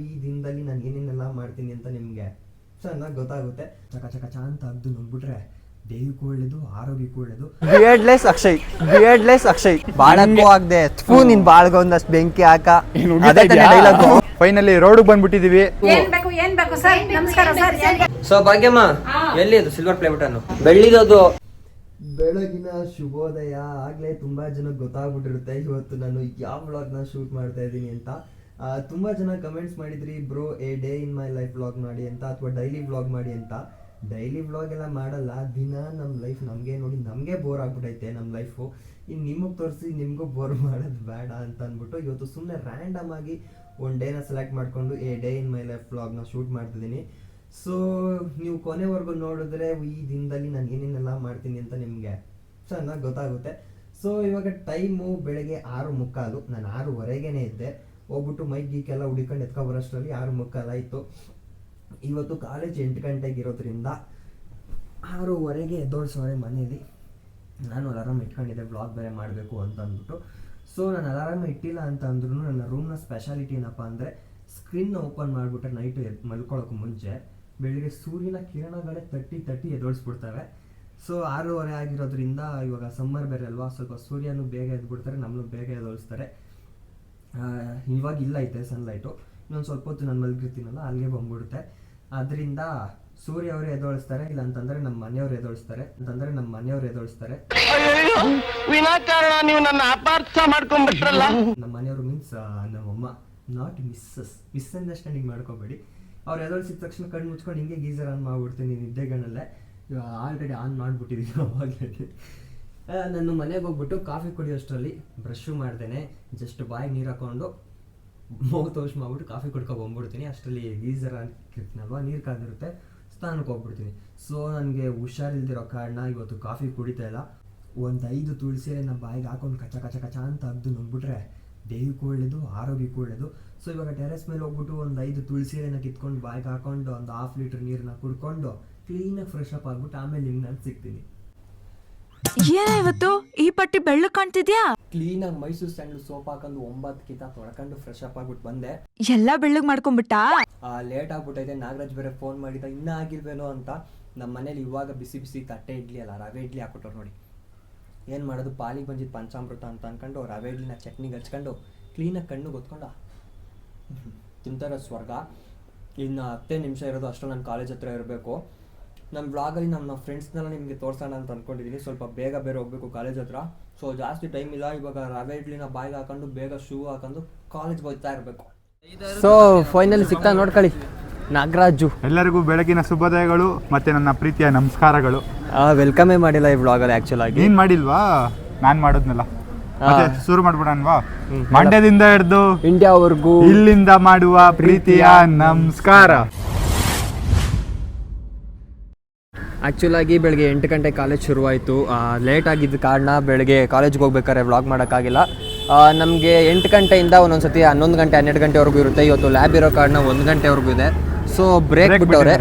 ಈ ದಿನದಲ್ಲಿ ನಾನು ಏನೇನೆಲ್ಲ ಮಾಡ್ತೀನಿ ಅಂತ ನಿಮಗೆ ಚೆನ್ನಾಗಿ ಗೊತ್ತಾಗುತ್ತೆ. ಚಕ ಚಕ ಚ ಅಂತ ಅಗ್ದು ನೋಡ್ಬಿಟ್ರೆ ದೇಹಕ್ಕೂ ಒಳ್ಳೇದು, ಆರೋಗ್ಯಕ್ಕೂ ಒಳ್ಳೇದು. ಬಿಯರ್ಡ್ಲೆಸ್ ಅಕ್ಷಯ್ ಬಾಳಕ್ಕೂ ಆಗದೆ ನಿನ್ ಬಾಳ್ಗ ಒಂದಷ್ಟು ಬೆಂಕಿ ಹಾಕ. ಫೈನಲಿ ರೋಡ್ ಬಂದ್ಬಿಟ್ಟಿದೀವಿ. ಸೊ ಭಾಗ್ಯಮ್ಮ ಎಲ್ಲಿ ಅದು ಸಿಲ್ವರ್ ಪ್ಲೇ ಬಟನ್ ಬೆಳ್ಳಿದದು? ಬೆಳಗಿನ ಶುಭೋದಯ. ಆಗ್ಲೇ ತುಂಬಾ ಜನ ಗೊತ್ತಾಗ್ಬಿಟ್ಟಿರುತ್ತೆ ಇವತ್ತು ನಾನು ಯಾವ ವ್ಲಾಗ್ನ ಶೂಟ್ ಮಾಡ್ತಾ ಇದ್ದೀನಿ ಅಂತ. ತುಂಬಾ ಜನ ಕಮೆಂಟ್ಸ್ ಮಾಡಿದ್ರಿ, bro A day in my life vlog ಮಾಡಿ ಅಂತ, ಅಥವಾ ಡೈಲಿ ವ್ಲಾಗ್ ಮಾಡಿ ಅಂತ. ಡೈಲಿ ವ್ಲಾಗ್ ಎಲ್ಲ ಮಾಡಲ್ಲ, ದಿನ ನಮ್ಮ ಲೈಫ್ ನಮಗೆ ನೋಡಿ ನಮಗೆ ಬೋರ್ ಆಗ್ಬಿಟ್ಟೈತೆ ನಮ್ಮ ಲೈಫು. ಇನ್ನು ನಿಮಗೆ ತೋರಿಸಿ ನಿಮಗೂ ಬೋರ್ ಮಾಡೋದು ಬೇಡ ಅಂತ ಅಂದ್ಬಿಟ್ಟು ಇವತ್ತು ಸುಮ್ಮನೆ ರ್ಯಾಂಡಮ್ ಆಗಿ ಒಂದು ಡೇನ ಸೆಲೆಕ್ಟ್ ಮಾಡಿಕೊಂಡು A day in my life ವ್ಲಾಗ್ನ ಶೂಟ್ ಮಾಡ್ತಿದ್ದೀನಿ. ಸೊ ನೀವು ಕೊನೆವರೆಗೂ ನೋಡಿದ್ರೆ ಈ ದಿನದಲ್ಲಿ ನಾನು ಏನೇನೆಲ್ಲ ಮಾಡ್ತೀನಿ ಅಂತ ನಿಮಗೆ ಚೆನ್ನಾಗಿ ಗೊತ್ತಾಗುತ್ತೆ. ಸೊ ಇವಾಗ ಟೈಮು ಬೆಳಗ್ಗೆ 6:15. ನಾನು 6:15 ಇದ್ದೆ. ಹೋಗ್ಬಿಟ್ಟು ಮೈಕ್ ಗೀಕೆಲ್ಲ ಹುಡಿಕೊಂಡು ಎತ್ಕೊಬರೋಷ್ಟರಲ್ಲಿ 6:15 ಆಯಿತು. ಇವತ್ತು ಕಾಲೇಜ್ 8 ಗಂಟೆಗೆ ಇರೋದ್ರಿಂದ 6:15 ಎದ್ದೋಳ್ಸೋರೆ ಮನೇಲಿ. ನಾನು ಅಲಾರಾಮ್ ಇಟ್ಕೊಂಡಿದ್ದೆ ವ್ಲಾಗ್ ಬೇರೆ ಮಾಡಬೇಕು ಅಂತ ಅಂದ್ಬಿಟ್ಟು. ಸೊ ನಾನು ಅಲಾರಾಮ್ ಇಟ್ಟಿಲ್ಲ ಅಂತ ಅಂದ್ರೂ ನನ್ನ ರೂಮ್ನ ಸ್ಪೆಷಾಲಿಟಿ ಏನಪ್ಪ ಅಂದರೆ ಸ್ಕ್ರೀನ್ನ ಓಪನ್ ಮಾಡಿಬಿಟ್ರೆ ನೈಟು ಮಲ್ಕೊಳ್ಳೋಕೆ ಮುಂಚೆ ಬೆಳಿಗ್ಗೆ ಸೂರ್ಯನ ಕಿರಣಗಳೇ ತಟ್ಟಿ ಎದ್ದೋಳಿಸ್ಬಿಡ್ತವೆ. ಸೊ 6:15 ಆಗಿರೋದ್ರಿಂದ ಇವಾಗ ಸಮ್ಮರ್ ಬೇರೆ ಅಲ್ವಾ, ಸ್ವಲ್ಪ ಸೂರ್ಯನೂ ಬೇಗ ಎದ್ಬಿಡ್ತಾರೆ, ನಮ್ಮನ್ನು ಬೇಗ ಎದ್ದೋಳಿಸ್ತಾರೆ. ಇವಾಗ ಇಲ್ಲ ಐತೆ ಸನ್ಲೈಟು, ಇನ್ನೊಂದು ಸ್ವಲ್ಪ ಹೊತ್ತು ನಾನು ಮಲಗಿರ್ತೀನಲ್ಲ ಅಲ್ಲಿಗೆ ಬಂದ್ಬಿಡುತ್ತೆ. ಅದರಿಂದ ಸೂರ್ಯ ಅವರೇ ಎದ್ದೋಳಿಸ್ತಾರೆ, ಇಲ್ಲ ಅಂತಂದರೆ ನಮ್ಮ ಮನೆಯವ್ರು ಎದ್ದೋಳಿಸ್ತಾರೆ. ವಿನಾಕಾರಣ ನೀವು ನನ್ನ ಅಪಾರ್ಥ ಮಾಡ್ಕೊಂಡ್ಬಿಟ್ರಲ್ಲ. ನಮ್ಮ ಮನೆಯವರು ಮೀನ್ಸ್ ನಮ್ಮಮ್ಮ, ನಾಟ್ ಮಿಸ್ಅಂಡರ್ಸ್ಟ್ಯಾಂಡಿಂಗ್ ಮಾಡ್ಕೋಬೇಡಿ. ಅವ್ರು ಎದ್ದೋಳಿಸಿದ ತಕ್ಷಣ ಕಣ್ಣು ಮುಚ್ಕೊಂಡು ಹಿಂಗೆ ಗೀಸರ್ ಆನ್ ಮಾಡ್ಬಿಡ್ತೀನಿ ನಿದ್ದೆಗಣ್ಣಲ್ಲೇ. ಆಲ್ರೆಡಿ ಆನ್ ಮಾಡಿಬಿಟ್ಟಿದ್ದೀನಿ ಅವಾಗಲೇ. ನಾನು ಮನೆಗೆ ಹೋಗ್ಬಿಟ್ಟು ಕಾಫಿ ಕುಡಿಯೋಷ್ಟರಲ್ಲಿ ಬ್ರಷು ಮಾಡ್ದೇನೆ ಜಸ್ಟ್ ಬಾಯಿಗೆ ನೀರು ಹಾಕೊಂಡು ಮೌತ್ ವಾಶ್ ಮಾಡ್ಬಿಟ್ಟು ಕಾಫಿ ಕುಡ್ಕೊ ಬಂದ್ಬಿಡ್ತೀನಿ. ಅಷ್ಟರಲ್ಲಿ ಗೀಸರ್ ಹಾಕಿರ್ತೀನಲ್ವ, ನೀರು ಕಾದಿರುತ್ತೆ, ಸ್ನಾನಕ್ಕೆ ಹೋಗ್ಬಿಡ್ತೀನಿ. ಸೊ ನನಗೆ ಹುಷಾರಿಲ್ದಿರೋ ಕಾರಣ ಇವತ್ತು ಕಾಫಿ ಕುಡಿತಾ ಇಲ್ಲ. ಒಂದು 5 ತುಳಸಿ ಎಲೆನ ಬಾಯಿಗೆ ಹಾಕೊಂಡು ಕಚ ಕಚ ಕಚ ಅಂತ ಅಗ್ದು ನುಂಗ್ಬಿಟ್ರೆ ದೇಹಕ್ಕೂ ಒಳ್ಳೇದು, ಆರೋಗ್ಯಕ್ಕೂ ಒಳ್ಳೇದು. ಸೊ ಇವಾಗ ಟೆರೆಸ್ ಮೇಲೆ ಹೋಗ್ಬಿಟ್ಟು ಒಂದು 5 ತುಳಸಿ ಎಲೆನ ಕಿತ್ಕೊಂಡು ಬಾಯಿಗೆ ಹಾಕೊಂಡು ಒಂದು 1/2 ಲೀಟರ್ ನೀರನ್ನ ಕುಡ್ಕೊಂಡು ಕ್ಲೀನಾಗಿ ಫ್ರೆಶ್ ಅಪ್ ಆಗ್ಬಿಟ್ಟು ಆಮೇಲೆ ನಿಮ್ಗೆ ನಾನು ಸಿಗ್ತೀನಿ. ಇವತ್ತು ಈ ಪಟ್ಟಿ ಬೆಳ್ಳು ಕಾಣ್ತಿದ್ಯಾ? ಕ್ಲೀನಾಗಿ ಮೈಸೂರು ಸ್ಯಾಂಡಲ್ ಸೋಪ್ ಹಾಕೊಂಡು 9 ಕಿತ ತೊಳ್ಕೊಂಡು ಫ್ರೆಶ್ ಅಪ್ ಆಗ್ಬಿಟ್ಟು ಬಂದೆ. ಎಲ್ಲ ಬೆಳ್ಳಗ್ ಮಾಡ್ಕೊಂಡ್ಬಿಟ್ಟ. ಲೇಟ್ ಆಗ್ಬಿಟ್ಟೈತೆ. ನಾಗರಾಜ್ ಬೇರೆ ಫೋನ್ ಮಾಡಿದ ಇನ್ನೂ ಆಗಿಲ್ವೇನೋ ಅಂತ. ನಮ್ಮ ಮನೇಲಿ ಇವಾಗ ಬಿಸಿ ಬಿಸಿ ತಟ್ಟೆ ಇಡ್ಲಿ ಅಲ್ಲ, ರವೆ ಇಡ್ಲಿ ಹಾಕ್ಬಿಟ್ಟವ್ರು ನೋಡಿ. ಏನು ಮಾಡೋದು, ಪಾಲಿಗೆ ಬಂದಿದ್ದು ಪಂಚಾಮೃತ ಅಂತ ಅಂದ್ಕೊಂಡು ರವೆ ಇಡ್ಲಿನ ಚಟ್ನಿಗೆ ಹಚ್ಕೊಂಡು ಕ್ಲೀನಾಗಿ ಕಣ್ಣು ಗೊತ್ಕೊಂಡ ತಿಂತಾರ ಸ್ವರ್ಗ. ಇನ್ನು 10 ನಿಮಿಷ ಇರೋದು, ಅಷ್ಟು ನನ್ನ ಕಾಲೇಜ್ ಹತ್ರ ಇರಬೇಕು. ನಮ್ಮ ವ್ಲಾಗಲ್ಲಿ ನಮ್ಮ ಫ್ರೆಂಡ್ಸ್ನೆಲ್ಲ ನಿಮಗೆ ತೋರಿಸೋಣ ಅಂತ ಅಂದ್ಕೊಂಡಿದ್ದೀನಿ. ಸ್ವಲ್ಪ ಬೇಗ ಬೇರೆ ಹೋಗಬೇಕು ಕಾಲೇಜ್ ಹತ್ರ. ಸೊ ಜಾಸ್ತಿ ಟೈಮ್ ಇಲ್ಲ. ಇವಾಗ ರವೆ ಇಡ್ಲಿನ ಬಾಯಿಗೆ ಹಾಕೊಂಡು ಬೇಗ ಶೂ ಹಾಕೊಂಡು ಕಾಲೇಜ್ಗೆ ಹೋಗ್ತಾ ಇರಬೇಕು. ಸೊ ಫೈನಲಿ ಸಿಗ್ತಾ ನೋಡ್ಕೊಳ್ಳಿ ನಾಗರಾಜು. ಎಲ್ಲರಿಗೂ ಬೆಳಗಿನ ಶುಭೋದಯಗಳು ಮತ್ತೆ ನನ್ನ ಪ್ರೀತಿಯ ನಮಸ್ಕಾರಗಳು. ವೆಲ್ಕಮೇ ಮಾಡಿಲ್ಲ ಈ ವ್ಲಾಗಲ್ಲಿ ಆ್ಯಕ್ಚುಲ್ ಆಗಿ. ನೀನು ಮಾಡಿಲ್ವಾ? ನಾನು ಮಾಡೋದ್ನಲ್ಲ. ಮತ್ತೆ ಶುರು ಮಾಡ್ಬಿಡೋಣವಾ? ಮಂಡ್ಯದಿಂದ ಹಿಡಿದು ಇಂಡಿಯಾವರೆಗೂ ಇಲ್ಲಿಂದ ಮಾಡುವ ಪ್ರೀತಿಯ ನಮಸ್ಕಾರ. ಆ್ಯಕ್ಚುಲ್ ಆಗಿ ಬೆಳಗ್ಗೆ 8 ಗಂಟೆ ಕಾಲೇಜ್ ಶುರುವಾಯಿತು. ಲೇಟ್ ಆಗಿದ್ದ ಕಾರಣ ಬೆಳಗ್ಗೆ ಕಾಲೇಜ್ಗೆ ಹೋಗ್ಬೇಕಾದ್ರೆ ವ್ಲಾಗ್ ಮಾಡೋಕ್ಕಾಗಿಲ್ಲ. ನಮಗೆ 8 ಗಂಟೆಯಿಂದ ಒಂದೊಂದು ಸತಿ 11 ಗಂಟೆ 12 ಗಂಟೆವರೆಗೂ ಇರುತ್ತೆ. ಇವತ್ತು ಲ್ಯಾಬ್ ಇರೋ ಕಾರಣ 1 ಗಂಟೆವರೆಗೂ ಇದೆ. ಸೊ ಬ್ರೇಕ್ ಬಿಟ್ಟವ್ರೆ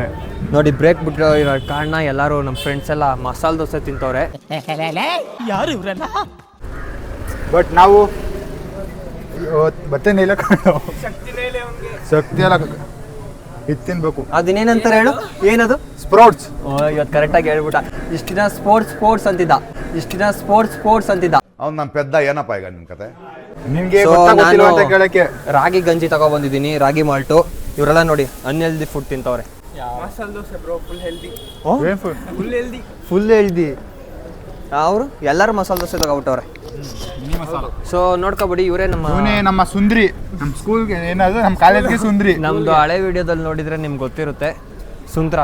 ನೋಡಿ. ಬ್ರೇಕ್ ಬಿಟ್ಟು ಇರೋ ಕಾರಣ ಎಲ್ಲರೂ ನಮ್ಮ ಫ್ರೆಂಡ್ಸ್ ಎಲ್ಲ ಮಸಾಲೆ ದೋಸೆ ತಿಂತವ್ರೆ. ಯಾರು ಇವರೆಲ್ಲ? ಬಟ್ ನಾವು ಬರ್ತೇನೆ ಶಕ್ತಿ ಎಲ್ಲ ಇದು ತಿನ್ಬೇಕು. ಅದಿನೇನಂತಾರೆ ಹೇಳು? ಏನದು? ಸ್ಪ್ರೌಟ್ಸ್. ಇವತ್ತು ಕರೆಕ್ಟಾಗಿ ಹೇಳ್ಬಿಟ್ಟ. ಇಷ್ಟು ದಿನ ಸ್ಪೋರ್ಟ್ಸ್ ಅಂತಿದ್ದ. ಅವ್ನು ನಮ್ಮ ಪೆದ್ದ. ಏನಪ್ಪ ಈಗ ನಿಮ್ಮ ಕತೆ? ನಿಮ್ಗೆ ಕೇಳಕ್ಕೆ ರಾಗಿ ಗಂಜಿ ತಗೊಬಂದಿದ್ದೀನಿ, ರಾಗಿ ಮಾಲ್ಟು. ಇವರೆಲ್ಲ ನೋಡಿ unhealthy food ತಿಂತವ್ರೆ. Masala dosa bro, full healthy. ಅವರು ಎಲ್ಲರೂ ಮಸಾಲೆ ದೋಸೆ ತಗೊಬಿಟ್ಟವ್ರೆ. ಸೊ ನೋಡ್ಕೊಬಿಡಿ, ಇವರೇ ನಮ್ಮ ಸುಂದ್ರಿ. ನಮ್ಮ ಸ್ಕೂಲ್ಗೆ ಏನಾದ್ರು ನಮ್ಮ ಕಾಲೇಜ್ಗೆ ಸುಂದ್ರಿ. ನಮ್ದು ಹಳೆ ವಿಡಿಯೋದಲ್ಲಿ ನೋಡಿದ್ರೆ ನಿಮ್ಗೆ ಗೊತ್ತಿರುತ್ತೆ.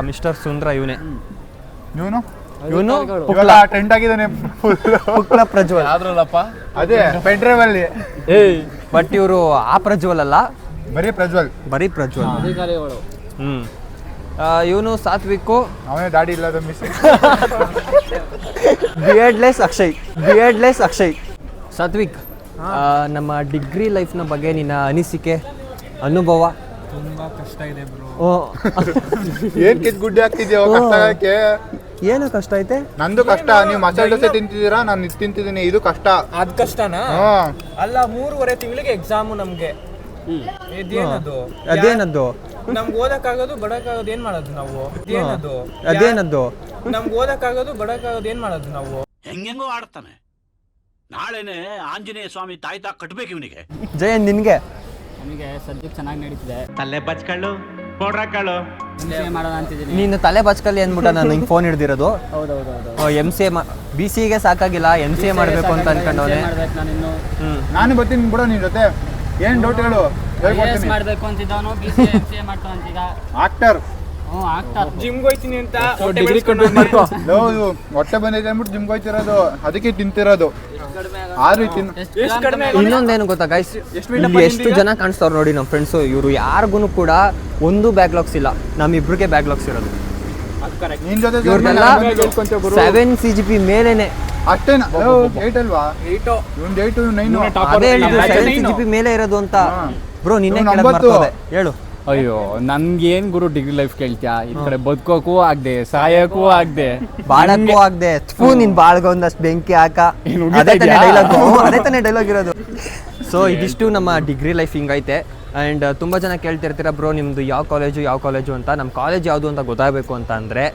ಮಿಸ್ಟರ್ ಸುಂದ್ರ ಇವನೇ. ಇವನು ಟ್ರೆಂಡ್ ಆಗಿದ್ದಾನೆ. ಪುಕ್ಲ ಪ್ರಜ್ವಲ್. ಅದೇ ಪೆಂಡ್ರೈವ್ ಅಲ್ಲಿ. ಬಟ್ ಇವರು ಆ ಪ್ರಜ್ವಲ್ ಅಲ್ಲ, ಬರೀ ಪ್ರಜ್ವಲ್. ಇವನು ಸಾತ್ವಿಕ್ಕು. ಅವನೇ ದಾಡಿ ಇಲ್ಲದ ಮಿಸ್. ಬಿಯರ್ಡ್ಲೆಸ್ ಅಕ್ಷಯ್. ಸಾತ್ವಿಕ್, ನಮ್ಮ ಡಿಗ್ರಿ ಲೈಫ್ನ ಬಗ್ಗೆ ನಿನ್ನ ಅನಿಸಿಕೆ, ಅನುಭವ? ತುಂಬಾ ಕಷ್ಟ ಇದೆ ಬ್ರೋ. ಏನ್ ಕಿತ್ ಗುಡ್ಡೆ ಆಗ್ತಿದ್ಯೋ ಕಷ್ಟಕ್ಕೆ? ಏನು ಕಷ್ಟ ಐತೆ? ನಂದು ಕಷ್ಟ. ನೀವು ಮಸಾಲೆ ದೋಸೆ ತಿಂತಿದ್ದೀರಾ, ನಾನು ಇದು ತಿಂತಿದ್ದೀನಿ. ಇದು ಕಷ್ಟ. ಅದ್ ಕಷ್ಟನಾ? ಅಲ್ಲ, 3.5 ತಿಂಗಳಿಗೆ ಎಕ್ಸಾಮು ನಮ್ಗೆ. ಇದೇನದು ಅದೇನದ್ದು ನಮ್ಗೆ ಓದಕ್ಕಾಗೋದು ಬಡಕ್ಕಾಗೋದು ಏನ್ ಮಾಡೋದು ನಾವು ಇದೇನದು ಅದೇನದ್ದು ನಮ್ಗೆ ಓದಕ್ಕಾಗೋದು ಬಡಕ್ಕಾಗೋದು ಏನ್ ಮಾಡೋದು ನಾವು ಹೆಂಗೆಂಗೋ ಆಡ್ತಾನೆ ನಾಳೆನೆ ಆಂಜನೇಯ ಸ್ವಾಮಿ ತಾಯ್ತಾ ಕಟ್ಬೇಕು ಇವನಿಗೆ. ಜಯನ್ ನಿನ್ಗೆ ನಮಗೆ ಸದ್ಯಕ್ಕೆ ಚೆನ್ನಾಗಿ ನಡೀತಿದೆ. ತಲೆ ಬಚ್ಕಳ್ಳು ಕೊಡ್ರಕ್ಕಳು ಮಾಡೋಣ ಅಂತಿದ್ದೀನಿ. ನೀನು ತಲೆ ಬಚ್ಕಲ್ಲಿ ಅಂದ್ಬಿಟ್ಟ ನಾನು ಹಿಂಗೆ ಫೋನ್ ಹಿಡ್ದಿರೋದು. ಹೌದೌದು. MCA BCA ಸಾಕಾಗಿಲ್ಲ MCA ಮಾಡಬೇಕು ಅಂತ ಅನ್ಕೊಂಡವನೆ. ಮಾಡ್ಬೇಕು ನಾನು ಇನ್ನು. ನಾನು ಬರ್ತೀನಿ ಬಿಡೋ ನಿನ್ ಜೊತೆ. ಏನ್ ಡೌಟ್ ಹೇಳು, ಹೇಳ್ಕೊಡ್ತೀನಿ. ಮಾಡ್ಬೇಕು ಅಂತಿದ್ದವನು BCA ಮಾಡ್ತಾವ ಅಂತೀಗ. ಆಕ್ಟರ್ ಆಗ್ತಾರೆ. ಜಿಮ್ಗೆ ಹೋಯ್ತೀನಿ ಅಂತ ಡಿಗ್ರಿ ಕಂಪ್ಲೀಟ್ ಮಾಡ್ಕೋ. ಹೊಟ್ಟೆ ಬಂದೈತೆ ಅಂದ್ಬಿಟ್ಟು ಜಿಮ್ಗೆ ಹೋಯ್ತಿರೋದು, ಅದಕ್ಕೆ ತಿಂತಿರೋದು. ಆದ್ರೆ ಎಷ್ಟು ಕಡಿಮೆ ಇನ್ನೊಂದೇನು ಗೊತ್ತಾ ಗೈಸ್, ಇಲ್ಲಿ ಎಷ್ಟು ಜನ ಕಾಣಿಸ್ತಾವ್ರು ನೋಡಿ ನಮ್ಮ ಫ್ರೆಂಡ್ಸು. ಇವರು ಯಾರಿಗೂ ಕೂಡ ಒಂದು ಬ್ಯಾಕ್ಲಾಗ್ಸ್ ಇಲ್ಲ, ನಮ್ಮಿಬ್ರಿಗೆ ಬ್ಯಾಕ್ಲಾಗ್ಸ್ ಇರೋದು. ನಿನ್ ಜೊತೆ ಇವ್ರನ್ನೆಲ್ಲ 7 CGP ಮೇಲೇನೆ. ಅಷ್ಟೇನಾ? 8 ಅಲ್ವಾ? 8 9. ಅದೇ ಹೇಳಿದ್ರು 7 CGP ಮೇಲೆ ಇರೋದು ಅಂತ. ಬ್ರೋ ನಿನ್ನೆ ಇವ್ನು ಕೇಳೋದು 9. ಮರ್ತೋದೆ. ಹೇಳು. ಅಯ್ಯೋ ನನ್ಗೇನ್ ಗುರು ಡಿಗ್ರಿ ಲೈಫ್ ಕೇಳ್ತ್ಯಾ? ಈ ಕಡೆ ಬದುಕೋಕು ಆಗ್ದೆ, ಸಾಯಕ್ಕೂ ಆಗ್ದೆ, ಬಾಳಕ್ಕೂ ಆಗದೆ ನಿನ್ ಬಾಳ್ಗ ಒಂದಷ್ಟು ಬೆಂಕಿ ಹಾಕ. ಅದೇ ತಾನೇ ಡೈಲಾಗ್ ಇರೋದು. ಸೊ ಇದಿಷ್ಟು ನಮ್ಮ ಡಿಗ್ರಿ ಲೈಫ್ ಹಿಂಗೈತೆ. ಆ್ಯಂಡ್ ತುಂಬ ಜನ ಕೇಳ್ತಿರ್ತೀರ ಬ್ರೋ ನಿಮ್ಮದು ಯಾವ ಕಾಲೇಜು ಅಂತ. ನಮ್ಮ ಕಾಲೇಜ್ ಯಾವುದು ಅಂತ ಗೊತ್ತಾಗಬೇಕು ಅಂತ ಅಂದರೆ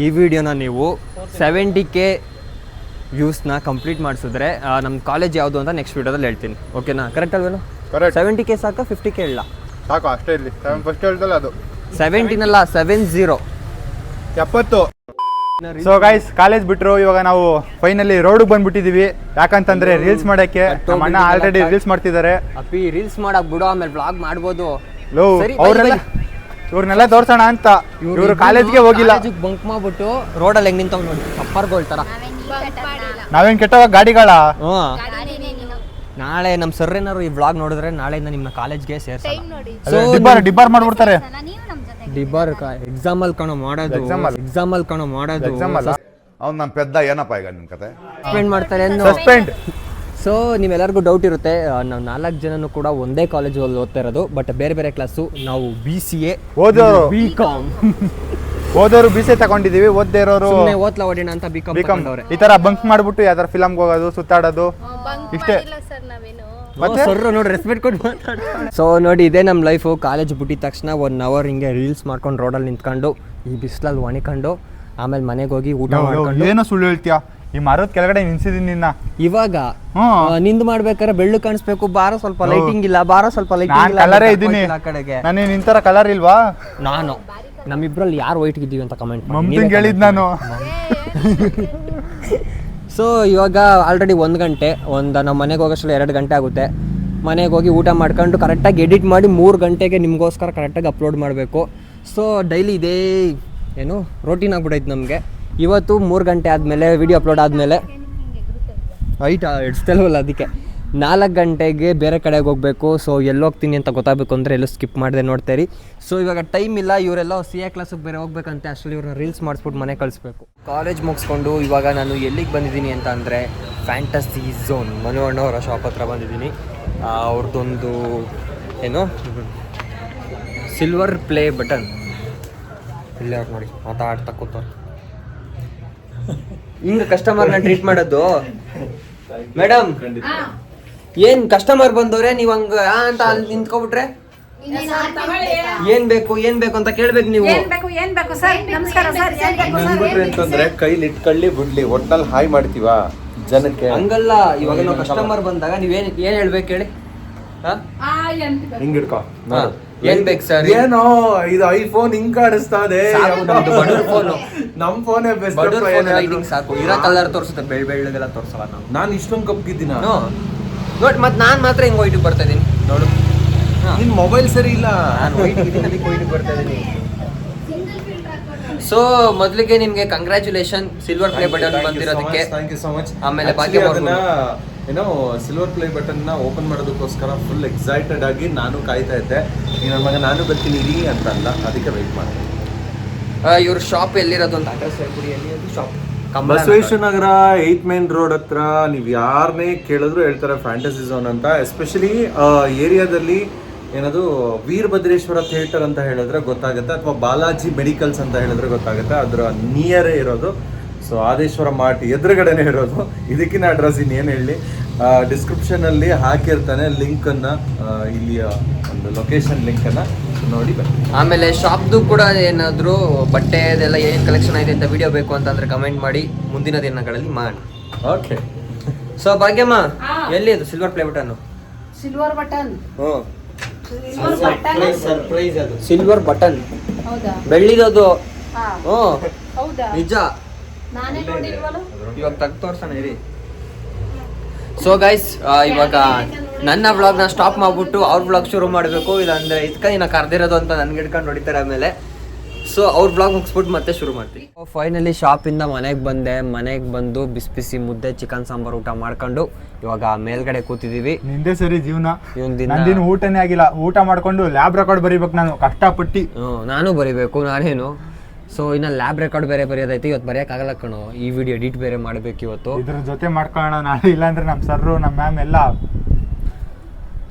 ಈ ವಿಡಿಯೋನ ನೀವು 70K ವ್ಯೂಸ್ನ ಕಂಪ್ಲೀಟ್ ಮಾಡಿಸಿದ್ರೆ ನಮ್ಮ ಕಾಲೇಜ್ ಯಾವುದು ಅಂತ ನೆಕ್ಸ್ಟ್ ವಿಡಿಯೋದಲ್ಲಿ ಹೇಳ್ತೀನಿ. ಓಕೆನಾ? ಕರೆಕ್ಟ್ ಅಲ್ವೇನು? ಕರೆಕ್ಟ್. 70K ಸಾಕ 50K ಇಲ್ಲ? ಸಾಕು, ಅಷ್ಟೇ ಇರಲಿ. ಫಸ್ಟ್ ಹೇಳ್ದಲ್ಲ ಅದು 17 ಅಲ್ಲ 70. 70. ಸೊ ಗೈಸ್, ಕಾಲೇಜ್ ಬಿಟ್ರು ಇವಾಗ ನಾವು ಫೈನಲಿ ರೋಡಿಗೆ ಬಂದ್ಬಿಟ್ಟಿದೀವಿ. ಯಾಕಂತಂದ್ರೆ ರೀಲ್ಸ್ ಮಾಡಕ್ಕೆ ನಮ್ಮ ಅಣ್ಣ ಆಲ್ರೆಡಿ ರೀಲ್ಸ್ ಮಾಡ್ತಿದ್ದಾರೆ. ಅಪ್ಪಿ ರೀಲ್ಸ್ ಮಾಡಕ್ ಬಿಡು, ಆಮೇಲೆ ಬ್ಲಾಗ್ ಮಾಡ್ಬೋದು. ಇವ್ರನ್ನೆಲ್ಲ ತೋರ್ಸೋಣ ಅಂತ. ಇವರು ಕಾಲೇಜ್ಗೆ ಹೋಗಿಲ್ಲ. ಬಂಕ್ ಮಾಡ್ಬಿಟ್ಟು ರೋಡಲ್ಲಿ ಹೆಂಗ್ ನಿಂತಾವ್ ನೋಡಿ, ಕಪ್ಪರ್ಗೊಳ್ತಾರ. ನಾವೇನ್ ಕೆಟ್ಟವಾಗ ಗಾಡಿಗಳ. ನಾಳೆ ನಮ್ಮ ಸರ್ ಏನಾರು ಈ ವ್ಲಾಗ್ ನೋಡಿದ್ರೆ ನಾಳೆಯಿಂದ ನಿಮ್ಮನ್ನ ಕಾಲೇಜ್ಗೆ ಸೇರ್ಸಲ್ಲ. ಡಿಬ್ಬಾರ್ ಮಾಡ್ಬಿಡ್ತಾರೆ. ಡಿಬ್ಬಾರ್ ಎಕ್ಸಾಮಲ್ ಕಣೋ ಮಾಡೋದು. ಅವ್ನು ನಮ್ಮ ಪೆದ್ದ ಏನಪ್ಪ ಈಗ ನಿಮ್ಮ ಕತೆ? ಸಸ್ಪೆಂಡ್ ಮಾಡ್ತಾರೆ ಸಸ್ಪೆಂಡ್. ಸೊ ನಿಮ್ಮೆಲ್ಲರಿಗೂ ಡೌಟ್ ಇರುತ್ತೆ, ನಾವು 4 ಜನನು ಕೂಡ ಒಂದೇ ಕಾಲೇಜಲ್ಲಿ ಓದ್ತಾ ಇರೋದು, ಬಟ್ ಬೇರೆ ಬೇರೆ ಕ್ಲಾಸು. ನಾವು BCA ಓದೋರು BCom ಓದೋರು BCA ತಗೊಂಡಿದೀವಿ. ಓದ್ದೇ ಇರೋರು ಓದ್ಲಾ ಹೊಡಿಣ ಅಂತ BCom ತಗೊಂಡವ್ರೆ. ಈ ತರ ಬಂಕ್ ಮಾಡ್ಬಿಟ್ಟು ಯಾವ್ದಾರ ಫಿಲಮ್ಗೆ ಹೋಗೋದು, ಸುತ್ತಾಡೋದು, ಇಷ್ಟೇ. ಸರ್ ನೋಡಿ ರೆಸ್ಪೆಕ್ಟ್ ಕೊಟ್ಟು ಮಾತಾಡ್ತಾರೆ. ಸೊ ನೋಡಿ ಇದೇ ನಮ್ಮ ಲೈಫು. ಕಾಲೇಜ್ ಬಿಟ್ಟಿದ ತಕ್ಷಣ 1 ಅವರ್ ಹಿಂಗೆ ರೀಲ್ಸ್ ಮಾಡ್ಕೊಂಡು ರೋಡಲ್ಲಿ ನಿಂತ್ಕೊಂಡು ಈ ಬಿಸಿಲಲ್ಲಿ ಒಣಿಕೊಂಡು ಆಮೇಲೆ ಮನೆಗೆ ಹೋಗಿ ಊಟ ಮಾಡ್ಕೊಂಡು. ಏನೋ ಸುಳ್ಳು ಹೇಳ್ತೀಯಾ? ಈ ಮರದ ಕೆಳಗಡೆ ನಿನ್ಸಿದೀನಿ ನಿನ್ನ. ಇವಾಗ ನಿಂದು ಮಾಡ್ಬೇಕಾದ್ರೆ ಬೆಳ್ಳು ಕಾಣಿಸ್ಬೇಕು, ಬಾರೋ ಸ್ವಲ್ಪ ಲೈಟಿಂಗ್ ಇಲ್ಲ, ನಾನು ಕಲರೇ ಇದ್ದೀನಿ. ಕಡೆಗೆ ನಾನು ನಿಂತರ ಕಲರ್ ಇಲ್ವಾ? ನಾನು ನಮ್ಮಿಬ್ರಲ್ಲಿ ಯಾರು ವೈಟ್ ಇದ್ದೀವಿ ಅಂತ ಕಮೆಂಟ್ ಮಮ್ಮಿಂಗ್ ಹೇಳಿದ್ ನಾನು. ಸೊ ಇವಾಗ ಆಲ್ರೆಡಿ 1 ಗಂಟೆ, ನಮ್ಮ ಮನೆಗೆ ಹೋಗೋಷ್ಟರಲ್ಲಿ 2 ಗಂಟೆ ಆಗುತ್ತೆ. ಮನೆಗೆ ಹೋಗಿ ಊಟ ಮಾಡ್ಕೊಂಡು ಕರೆಕ್ಟಾಗಿ ಎಡಿಟ್ ಮಾಡಿ 3 ಗಂಟೆಗೆ ನಿಮಗೋಸ್ಕರ ಕರೆಕ್ಟಾಗಿ ಅಪ್ಲೋಡ್ ಮಾಡಬೇಕು. ಸೊ ಡೈಲಿ ಇದೇ ಏನು ರೋಟೀನ್ ಆಗ್ಬಿಟ್ಟೈತೆ ನಮಗೆ. ಇವತ್ತು 3 ಗಂಟೆ ಆದಮೇಲೆ ವಿಡಿಯೋ ಅಪ್ಲೋಡ್ ಆದಮೇಲೆ ಹೈಟ್ ಇಡ್ಸ್ತಲ್ವಲ್ಲ, ಅದಕ್ಕೆ 4 ಗಂಟೆಗೆ ಬೇರೆ ಕಡೆಗೆ ಹೋಗಬೇಕು. ಸೊ ಎಲ್ಲಿ ಹೋಗ್ತೀನಿ ಅಂತ ಗೊತ್ತಾಗಬೇಕು ಅಂದರೆ ಎಲ್ಲೂ ಸ್ಕಿಪ್ ಮಾಡಿದೆ ನೋಡ್ತೀರಿ. ಸೊ ಇವಾಗ ಟೈಮ್ ಇಲ್ಲ, ಇವರೆಲ್ಲ CA ಕ್ಲಾಸಿಗೆ ಬೇರೆ ಹೋಗ್ಬೇಕಂತೆ. ಅಷ್ಟರಲ್ಲಿ ಇವ್ರನ್ನ ರೀಲ್ಸ್ ಮಾಡಿಸ್ಬಿಟ್ಟು ಮನೆ ಕಳಿಸ್ಬೇಕು. ಕಾಲೇಜ್ ಮುಗಿಸ್ಕೊಂಡು ಇವಾಗ ನಾನು ಎಲ್ಲಿಗೆ ಬಂದಿದ್ದೀನಿ ಅಂತ ಅಂದರೆ ಫ್ಯಾಂಟಸಿ ಝೋನ್ ಮನು ಅಣ್ಣವರ ಶಾಪ್ ಹತ್ರ ಬಂದಿದ್ದೀನಿ. ಅವ್ರದ್ದೊಂದು ಏನು ಸಿಲ್ವರ್ ಪ್ಲೇ ಬಟನ್ ಇಲ್ಲೇ ಅವ್ರು ನೋಡಿ ಮಾತಾಡ್ತಾ ಕೂತವ್ರು. ಹಿಂಗೆ ಕಸ್ಟಮರ್ನ ಟ್ರೀಟ್ ಮಾಡೋದು ಮೇಡಮ್. ಏನ್ ಕಸ್ಟಮರ್ ಬಂದವ್ರೆ ನೀವು ಹಂಗ ಅಂತ ಅಲ್ಲಿ ನಿಂತ್ಕೊಬಿಟ್ರೆ ಏನ್ ಬೇಕು ಅಂತ ಕೇಳ್ಬೇಕು ನೀವು. ಅಂತಂದ್ರೆ ಕೈಲಿ ಇಟ್ಕೊಳ್ಳಿ ಬಿಡ್ಲಿ, ಒಟ್ನಲ್ಲಿ ಹಾಯ್ ಮಾಡ್ತೀವಾ ಜನಕ್ಕೆ? ಹಂಗಲ್ಲ, ಇವಾಗ ನಾವು ಕಸ್ಟಮರ್ ಬಂದಾಗ ನೀವೇನ್ ಹೇಳ್ಬೇಕು ಹೇಳಿ? ಹಿಂಗ್ ಹಿಡ್ಕೊ. ಏನ್ ಬೇಕು ಸರ್? ಏನೋ ಇದು ಐಫೋನ್ ಹಿಂಗ್ ಕಾಣಿಸ್ತಾ ಇದೆ. ನಮ್ ಫೋನೇ ಬೆಸ್ಟ್. ಲೈಟಿಂಗ್ ಸಾಕು, ಇರೋ ಕಲರ್ ತೋರಿಸುತ್ತೆ, ಬೆಳ್ಳಗೆಲ್ಲ ತೋರಿಸಲ್ಲ ನಾವು. ನಾನು ಇಷ್ಟೊಂದು ಕಪ್ಪಿದ್ದೀನ ನೋಡಿ, ಮತ್ತೆ ನಾನ್ ಮಾತ್ರ ಹಿಂಗ್ ವೈಟಿಗೆ ಬರ್ತಾ ಇದೀನಿ ನೋಡು. ನಿನ್ ಮೊಬೈಲ್ ಸರಿ ಇಲ್ಲ. ನಾನು ವೈಟಿಗೆ ಬರ್ತಾ ಇದೀನಿ. ಸೊ ಮೊದಲಿಗೆ ನಿಮ್ಗೆ ಕಂಗ್ರ್ಯಾಚುಲೇಷನ್ ಸಿಲ್ವರ್ ಪ್ಲೇ ಬಟನ್ ಬಂದಿರೋದಕ್ಕೆ. Thank you so much. ಆಮೇಲೆ ಬಾಕಿ ಏನೋ ಸಿಲ್ವರ್ ಪ್ಲೇ ಬಟನ್ ನ ಓಪನ್ ಮಾಡೋದಕ್ಕೋಸ್ಕರ ಫುಲ್ ಎಕ್ಸೈಟೆಡ್ ಆಗಿ ನಾನು ಕಾಯ್ತಾ ಇದ್ದೆ. ನನ್ನ ಮಗ ನಾನು ಬರ್ತೀನಿ ಇರಿ ಅಂತ ಅಲ್ಲ, ಅದಕ್ಕೆ ವೆಯ್ಟ್ ಮಾಡಿದೆ. ಇವ್ರ ಶಾಪ್ ಎಲ್ಲಿರೋದು ಅಂತ ಅಡ್ರೆಸ್ ಹೇಳ್ಬಿಡಿ. ಎಲ್ಲಿ shop? Basaveshwara Nagar 8 main road ಹತ್ರ. ನೀವು ಯಾರನ್ನೇ ಕೇಳಿದ್ರು ಹೇಳ್ತಾರೆ ಫ್ಯಾಂಟಸಿ ಝೋನ್ ಅಂತ. ಎಸ್ಪೆಷಲಿ ಏರಿಯಾದಲ್ಲಿ ಏನದು ವೀರಭದ್ರೇಶ್ವರ ಥಿಯೇಟರ್ ಅಂತ ಹೇಳಿದ್ರೆ ಗೊತ್ತಾಗುತ್ತೆ, ಅಥವಾ ಬಾಲಾಜಿ ಮೆಡಿಕಲ್ಸ್ ಅಂತ ಹೇಳಿದ್ರೆ ಗೊತ್ತಾಗುತ್ತೆ. ಅದರ ನಿಯರೇ ಇರೋದು. ಸೊ ಆದೇಶ್ವರ ಮಾರ್ಟ್ ಎದುರುಗಡೆನೇ ಇರೋದು. ಇದಕ್ಕಿಂತ ಅಡ್ರೆಸ್ ಇನ್ನೇನು ಹೇಳಿ. ಡಿಸ್ಕ್ರಿಪ್ಷನಲ್ಲಿ ಹಾಕಿರ್ತಾನೆ ಲಿಂಕನ್ನು, ಇಲ್ಲಿಯ ಒಂದು ಲೊಕೇಶನ್ ಲಿಂಕನ್ನು ನೋಡಿ ಬನ್ನಿ. ಆಮೇಲೆ ಶಾಪ್ದು ಕೂಡ ಏನಾದರೂ ಬಟ್ಟೆದೆಲ್ಲ ಏನು ಕಲೆಕ್ಷನ್ ಐತೆ ಅಂತ ವಿಡಿಯೋ ಬೇಕು ಅಂತಂದ್ರೆ ಕಮೆಂಟ್ ಮಾಡಿ, ಮುಂದಿನ ದಿನಗಳಲ್ಲಿ ಮಾಡಿ. ಓಕೆ. ಸೊ ಭಾಗ್ಯಮ್ಮ, ಎಲ್ಲಿ ಅದು silver play button? Silver button. ಹ್ಞೂ, ಸರ್ಪ್ರೈಸ್ ಅದು ಸಿಲ್ವರ್ ಬಟನ್, ಹೌದಾ? ಬೆಳ್ಳಿದದು. ಹಾ, ಹ್ಞೂ, ಹೌದಾ? ನಿಜ. ನಾನೇ ನೋಡಿಲ್ವಲ್ಲ. ಇವಾಗ ತೆಗ್ದು ತೋರ್ಸೋಣ ಇರಿ. ಸೊ ಗೈಸ್, ಇವಾಗ ನನ್ನ ವ್ಲಾಗ್ನ ಸ್ಟಾಪ್ ಮಾಡ್ಬಿಟ್ಟು ಅವ್ರ ವ್ಲಾಗ್ ಶುರು ಮಾಡಬೇಕು, ಇಲ್ಲಾಂದ್ರೆ ಇದಕ್ಕೆ ಇನ್ನು ಕರೆದಿರೋದು ಅಂತ ನನ್ಗೆ ಹಿಡ್ಕೊಂಡು ಹೊಡಿತಾರೆ ಆಮೇಲೆ. ಸೊ ಅವ್ರ ವ್ಲಾಗ್ ಮುಗಿಸ್ಬಿಟ್ಟು ಮತ್ತೆ ಶುರು ಮಾಡ್ತೀವಿ. ಫೈನಲಿ ಶಾಪಿಂದ ಮನೆಗೆ ಬಂದೆ. ಮನೆಗೆ ಬಂದು ಬಿಸಿ ಬಿಸಿ ಮುದ್ದೆ ಚಿಕನ್ ಸಾಂಬಾರು ಊಟ ಮಾಡ್ಕೊಂಡು ಇವಾಗ ಮೇಲ್ಗಡೆ ಕೂತಿದ್ದೀವಿ. ನಿಂದೇ ಸರಿ ಜೀವನ, ಇವನ್ ದಿನ ನಂದಿನ ಊಟನೇ ಆಗಿಲ್ಲ. ಊಟ ಮಾಡ್ಕೊಂಡು ಲ್ಯಾಬ್ ರೆಕಾರ್ಡ್ ಬರೀಬೇಕು ನಾನು ಕಷ್ಟಪಟ್ಟು. ನಾನು ಬರೀಬೇಕು, ನಾನೇನು. ಸೊ ಇನ್ನು ಲ್ಯಾಬ್ ರೆಕಾರ್ಡ್ ಬೇರೆ ಬರೆಯೋದೈತಿ, ಇವತ್ತು ಬರೆಯೋಕ್ಕಾಗಲ್ಲ ಕಣೋ. ಈ ವಿಡಿಯೋ ಎಡಿಟ್ ಬೇರೆ ಮಾಡಬೇಕು ಇವತ್ತು. ಇದ್ರ ಜೊತೆ ಮಾಡ್ಕೊಳ್ಳೋಣ ನಾಳೆ, ಇಲ್ಲಾಂದ್ರೆ ನಮ್ಮ ಸರ್ರು ನಮ್ಮ ಮ್ಯಾಮ್ ಎಲ್ಲ.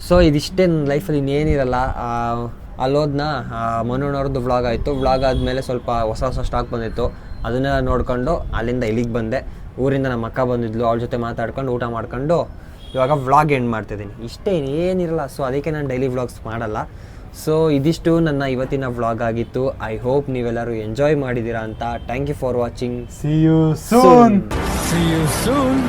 ಸೊ ಇದಿಷ್ಟೇ ನನ್ನ ಲೈಫಲ್ಲಿ ಇನ್ನೇನಿರಲ್ಲ. ಅಲ್ಲೋದ್ನ ಮನೋಣ್ಣವ್ರದ್ದು ವ್ಲಾಗ್ ಆಯಿತು. ವ್ಲಾಗ್ ಆದಮೇಲೆ ಸ್ವಲ್ಪ ಹೊಸ ಹೊಸ ಸ್ಟಾಕ್ ಬಂದಿತ್ತು, ಅದನ್ನೆಲ್ಲ ನೋಡ್ಕೊಂಡು ಅಲ್ಲಿಂದ ಇಲ್ಲಿಗೆ ಬಂದೆ. ಊರಿಂದ ನಮ್ಮ ಅಕ್ಕ ಬಂದಿದ್ಲು, ಅವಳ ಜೊತೆ ಮಾತಾಡ್ಕೊಂಡು ಊಟ ಮಾಡ್ಕೊಂಡು ಇವಾಗ ವ್ಲಾಗ್ ಎಂಡ್ ಮಾಡ್ತಿದ್ದೀನಿ. ಇಷ್ಟೇ, ಏನಿರಲ್ಲ. ಸೊ ಅದಕ್ಕೆ ನಾನು ಡೈಲಿ ವ್ಲಾಗ್ಸ್ ಮಾಡಲ್ಲ. ಸೊ ಇದಿಷ್ಟು ನನ್ನ ಇವತ್ತಿನ ವ್ಲಾಗ್ ಆಗಿತ್ತು. ಐ ಹೋಪ್ ನೀವೆಲ್ಲರೂ ಎಂಜಾಯ್ ಮಾಡಿದ್ದೀರಾ ಅಂತ. Thank you for watching. See you soon.